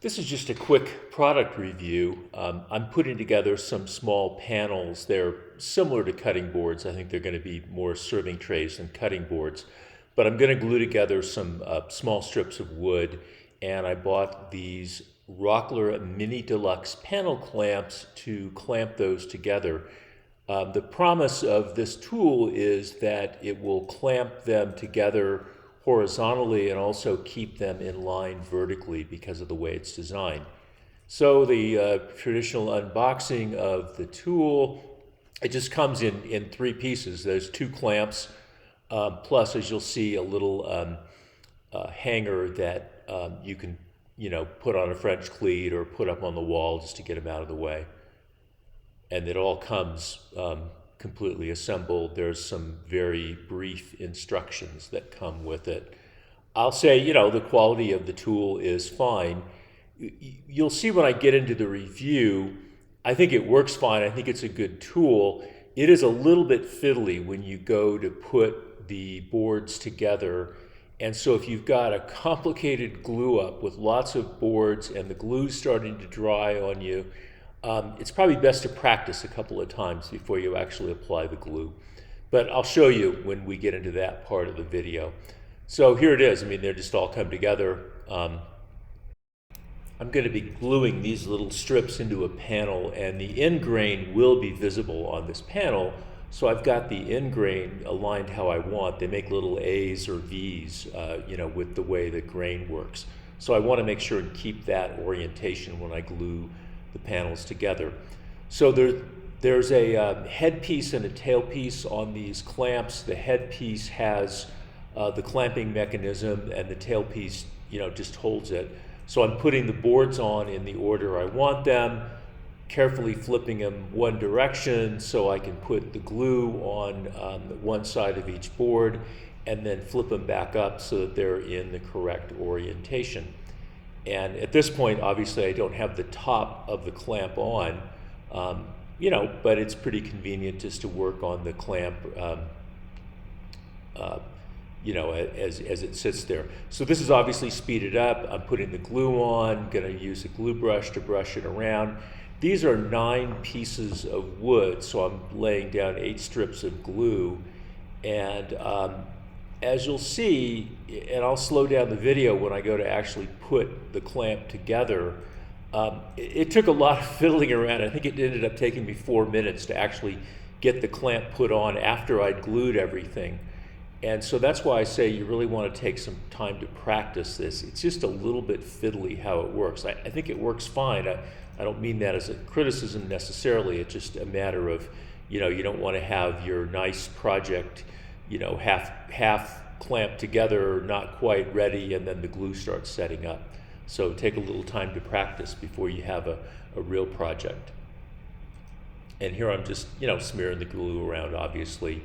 This is just a quick product review. I'm putting together some small panels. They're similar to cutting boards. I think they're going to be more serving trays than cutting boards. But I'm going to glue together some small strips of wood, and I bought these Rockler Mini Deluxe panel clamps to clamp those together. The promise of this tool is that it will clamp them together horizontally and also keep them in line vertically because of the way it's designed. So the traditional unboxing of the tool, it just comes in three pieces. There's two clamps, plus, as you'll see, a little hanger that you can, put on a French cleat or put up on the wall just to get them out of the way. And it all comes completely assembled. There's some very brief instructions that come with it. I'll say, the quality of the tool is fine. You'll see when I get into the review, I think it works fine. I think it's a good tool. It is a little bit fiddly when you go to put the boards together. And so if you've got a complicated glue up with lots of boards and the glue's starting to dry on you, it's probably best to practice a couple of times before you actually apply the glue. But I'll show you when we get into that part of the video. So here it is. They're just all come together. I'm going to be gluing these little strips into a panel, and the end grain will be visible on this panel. So I've got the end grain aligned how I want. They make little A's or V's, with the way the grain works. So I want to make sure and keep that orientation when I glue the panels together. So there's a headpiece and a tailpiece on these clamps. The headpiece has the clamping mechanism, and the tailpiece, just holds it. So I'm putting the boards on in the order I want them, carefully flipping them one direction so I can put the glue on one side of each board, and then flip them back up so that they're in the correct orientation. And at this point, obviously, I don't have the top of the clamp on, but it's pretty convenient just to work on the clamp, as it sits there. So this is obviously speeded up. I'm putting the glue on. I'm going to use a glue brush to brush it around. These are 9 pieces of wood, so I'm laying down 8 strips of glue. And as you'll see, and I'll slow down the video when I go to actually put the clamp together, it took a lot of fiddling around. I think it ended up taking me 4 minutes to actually get the clamp put on after I'd glued everything. And so that's why I say you really want to take some time to practice this. It's just a little bit fiddly how it works. I think it works fine. I don't mean that as a criticism necessarily. It's just a matter of, you don't want to have your nice project half clamped together, not quite ready, and then the glue starts setting up. So take a little time to practice before you have a real project. And here I'm just, smearing the glue around, obviously.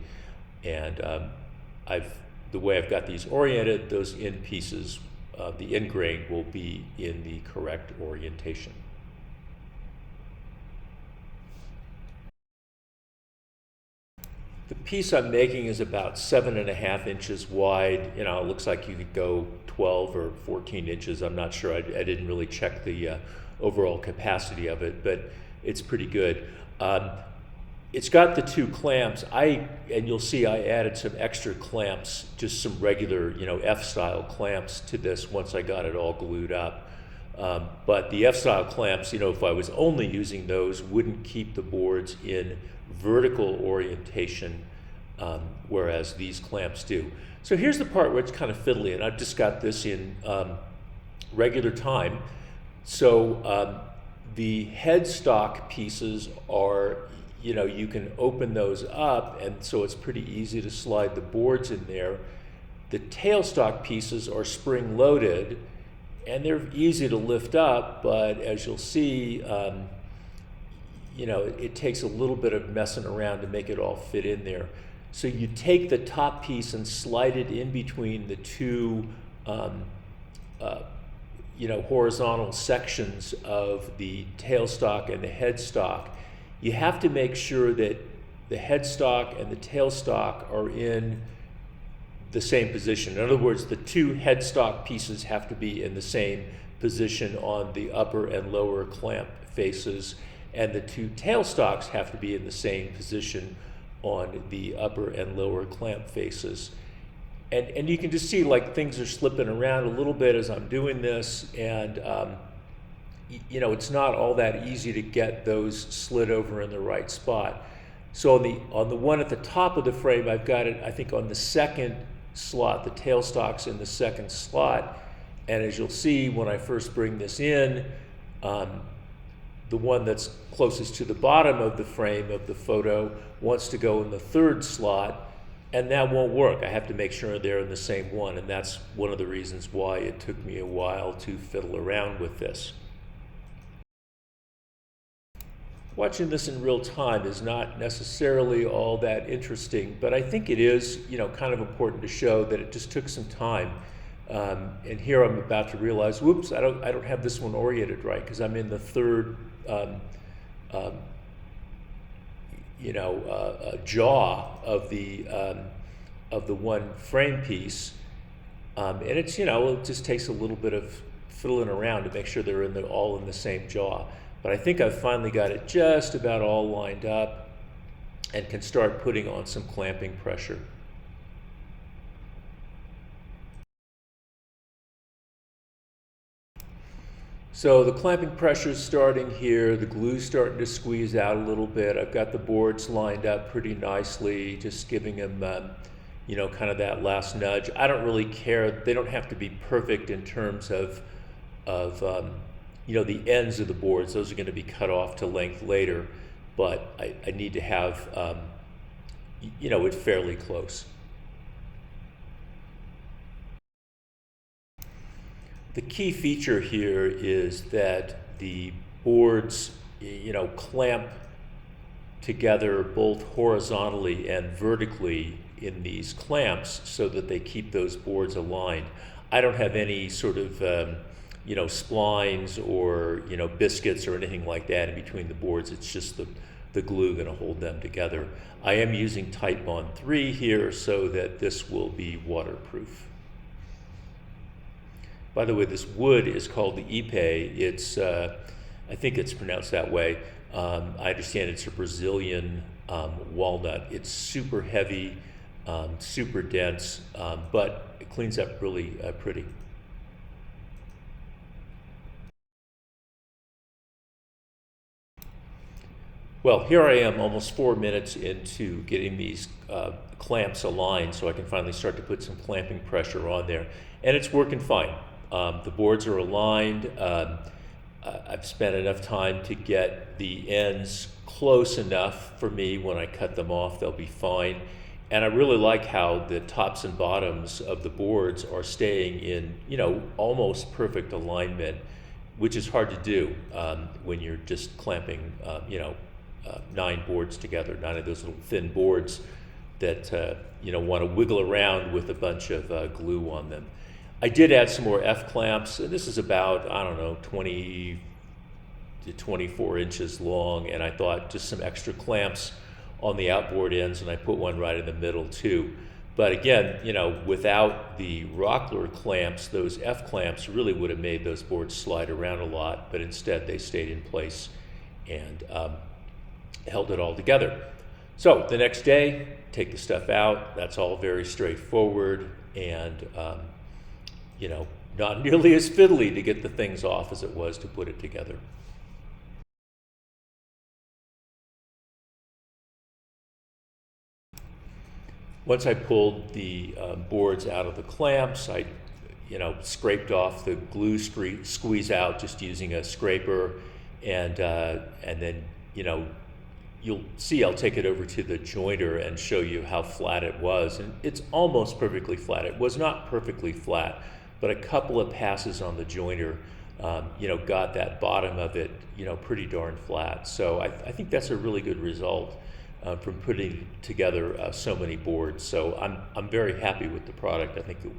And the way I've got these oriented, those end pieces, the end grain will be in the correct orientation. The piece I'm making is about 7.5 inches wide. It looks like you could go 12 or 14 inches. I'm not sure. I didn't really check the overall capacity of it, but it's pretty good. It's got the 2 clamps. And you'll see I added some extra clamps, just some regular, F-style clamps to this once I got it all glued up. But the F-style clamps, if I was only using those, wouldn't keep the boards in vertical orientation, whereas these clamps do. So here's the part where it's kind of fiddly, and I've just got this in regular time. So the headstock pieces are, you can open those up, and so it's pretty easy to slide the boards in there. The tailstock pieces are spring-loaded, and they're easy to lift up, but as you'll see, it takes a little bit of messing around to make it all fit in there. So you take the top piece and slide it in between the 2 horizontal sections of the tailstock and the headstock. You have to make sure that the headstock and the tailstock are in the same position. In other words, the 2 headstock pieces have to be in the same position on the upper and lower clamp faces, and the two tailstocks have to be in the same position on the upper and lower clamp faces. And you can just see like things are slipping around a little bit as I'm doing this, and you know, it's not all that easy to get those slid over in the right spot. So on the one at the top of the frame, I've got it, I think, on the second slot. The tailstock's in the second slot, and as you'll see when I first bring this in, the one that's closest to the bottom of the frame of the photo wants to go in the third slot, and that won't work. I have to make sure they're in the same one, and that's one of the reasons why it took me a while to fiddle around with this. Watching this in real time is not necessarily all that interesting, but I think it is, you know, kind of important to show that it just took some time. And here I'm about to realize, whoops, I don't have this one oriented right, because I'm in the third, jaw of the one frame piece, and it's, you know, it just takes a little bit of fiddling around to make sure they're all in the same jaw. But I think I've finally got it just about all lined up and can start putting on some clamping pressure. So the clamping pressure is starting here, the glue's starting to squeeze out a little bit. I've got the boards lined up pretty nicely, just giving them, you know, kind of that last nudge. I don't really care, they don't have to be perfect in terms of you know, the ends of the boards. Those are going to be cut off to length later, but I need to have, you know, it fairly close. The key feature here is that the boards, you know, clamp together both horizontally and vertically in these clamps so that they keep those boards aligned. I don't have any sort of you know, splines or, you know, biscuits or anything like that in between the boards. It's just the glue going to hold them together. I am using Titebond 3 here so that this will be waterproof. By the way, this wood is called the Ipe. It's, I think it's pronounced that way. I understand it's a Brazilian walnut. It's super heavy, super dense, but it cleans up really pretty. Well, here I am almost 4 minutes into getting these clamps aligned so I can finally start to put some clamping pressure on there. And it's working fine. The boards are aligned. I've spent enough time to get the ends close enough for me. When I cut them off, they'll be fine. And I really like how the tops and bottoms of the boards are staying in, you know, almost perfect alignment, which is hard to do when you're just clamping, you know, 9 boards together, 9 of those little thin boards that you know, want to wiggle around with a bunch of glue on them. I did add some more F clamps, and this is about, I don't know, 20 to 24 inches long, and I thought just some extra clamps on the outboard ends, and I put one right in the middle too. But again, you know, without the Rockler clamps, those F clamps really would have made those boards slide around a lot, but instead they stayed in place and held it all together. So the next day, take the stuff out. That's all very straightforward and, you know, not nearly as fiddly to get the things off as it was to put it together. Once I pulled the boards out of the clamps, I, you know, scraped off the glue squeeze out just using a scraper, and then, you know, you'll see I'll take it over to the jointer and show you how flat it was. And it's almost perfectly flat. It was not perfectly flat, but a couple of passes on the jointer, you know, got that bottom of it, you know, pretty darn flat. So I think that's a really good result from putting together so many boards. So I'm very happy with the product. I think it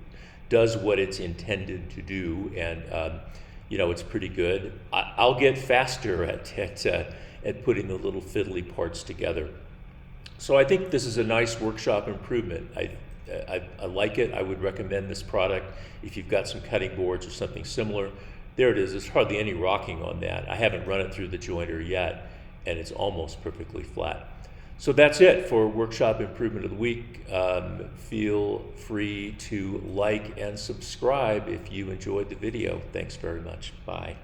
does what it's intended to do, and you know, it's pretty good. I'll get faster at putting the little fiddly parts together. So I think this is a nice workshop improvement. I like it. I would recommend this product if you've got some cutting boards or something similar. there it is. There's hardly any rocking on that. I haven't run it through the jointer yet, and it's almost perfectly flat. So that's it for Workshop Improvement of the Week. Feel free to like and subscribe if you enjoyed the video. Thanks very much. Bye.